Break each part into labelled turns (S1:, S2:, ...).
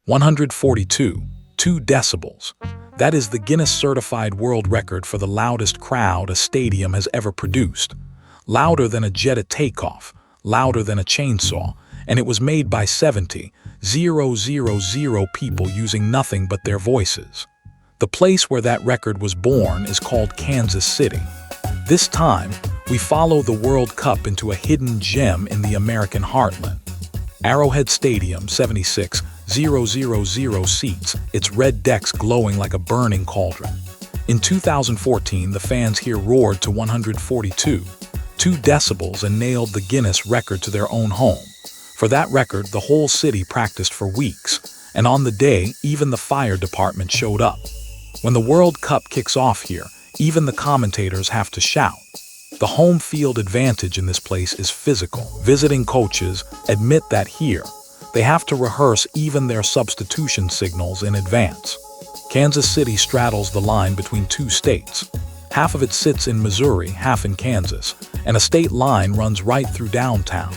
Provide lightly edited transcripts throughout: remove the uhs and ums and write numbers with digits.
S1: 142, 2 decibels. That is the Guinness-certified world record for the loudest crowd a stadium has ever produced. Louder than a jet at takeoff, louder than a chainsaw, and it was made by 70,000 people using nothing but their voices. The place where that record was born is called Kansas City. This time, we follow the World Cup into a hidden gem in the American heartland. Arrowhead Stadium, 76,000 seats, its red decks glowing like a burning cauldron. In 2014, the fans here roared to 142, 2 decibels, and nailed the Guinness record to their own home. For that record, the whole city practiced for weeks, and on the day, even the fire department showed up. When the World Cup kicks off here, even the commentators have to shout. The home field advantage in this place is physical. Visiting coaches admit that here, they have to rehearse even their substitution signals in advance. Kansas City straddles the line between 2 states. Half of it sits in Missouri, half in Kansas, and a state line runs right through downtown.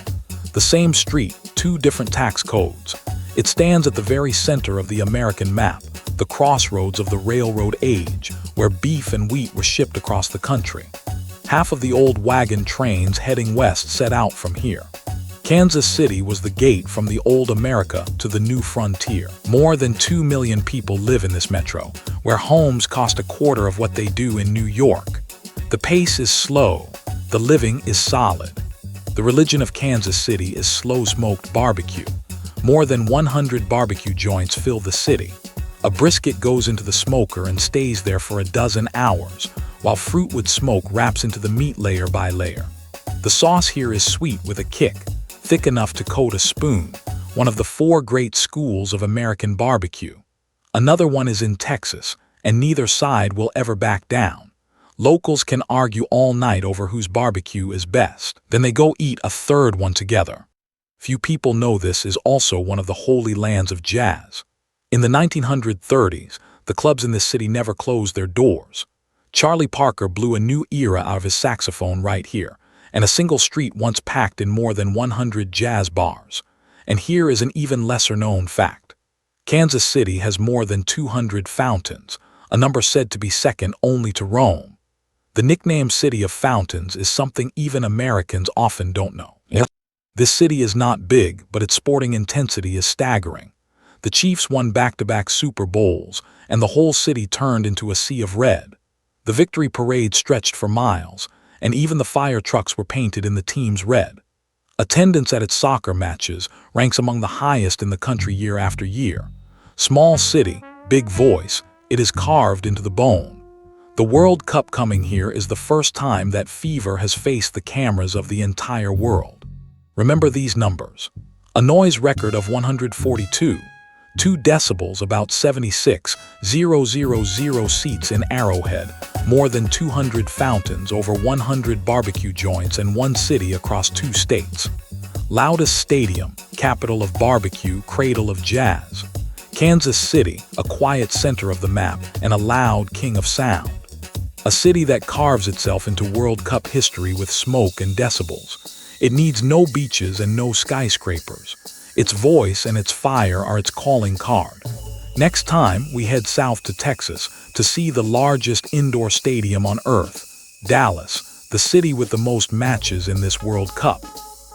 S1: The same street, 2 different tax codes. It stands at the very center of the American map, the crossroads of the railroad age, where beef and wheat were shipped across the country. Half of the old wagon trains heading west set out from here. Kansas City was the gate from the old America to the new frontier. More than 2 million people live in this metro, where homes cost a quarter of what they do in New York. The pace is slow, the living is solid. The religion of Kansas City is slow-smoked barbecue. More than 100 barbecue joints fill the city. A brisket goes into the smoker and stays there for a dozen hours, while fruit with smoke wraps into the meat layer by layer. The sauce here is sweet with a kick, thick enough to coat a spoon, one of the 4 great schools of American barbecue. Another one is in Texas, and neither side will ever back down. Locals can argue all night over whose barbecue is best. Then they go eat a third one together. Few people know this is also one of the holy lands of jazz. In the 1930s, the clubs in this city never closed their doors. Charlie Parker blew a new era out of his saxophone right here, and a single street once packed in more than 100 jazz bars. And here is an even lesser-known fact. Kansas City has more than 200 fountains, a number said to be second only to Rome. The nickname City of Fountains is something even Americans often don't know. This city is not big, but its sporting intensity is staggering. The Chiefs won back-to-back Super Bowls, and the whole city turned into a sea of red. The victory parade stretched for miles, and even the fire trucks were painted in the team's red. Attendance at its soccer matches ranks among the highest in the country year after year. Small city, big voice, it is carved into the bone. The World Cup coming here is the first time that fever has faced the cameras of the entire world. Remember these numbers. A noise record of 142, 2 decibels, about 76,000 seats in Arrowhead, more than 200 fountains, over 100 barbecue joints, and 1 city across 2 states. Loudest Stadium, capital of barbecue, cradle of jazz. Kansas City, a quiet center of the map, and a loud king of sound. A city that carves itself into World Cup history with smoke and decibels. It needs no beaches and no skyscrapers. Its voice and its fire are its calling card. Next time, we head south to Texas to see the largest indoor stadium on Earth, Dallas, the city with the most matches in this World Cup.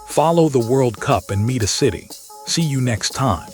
S1: Follow the World Cup and meet a city. See you next time.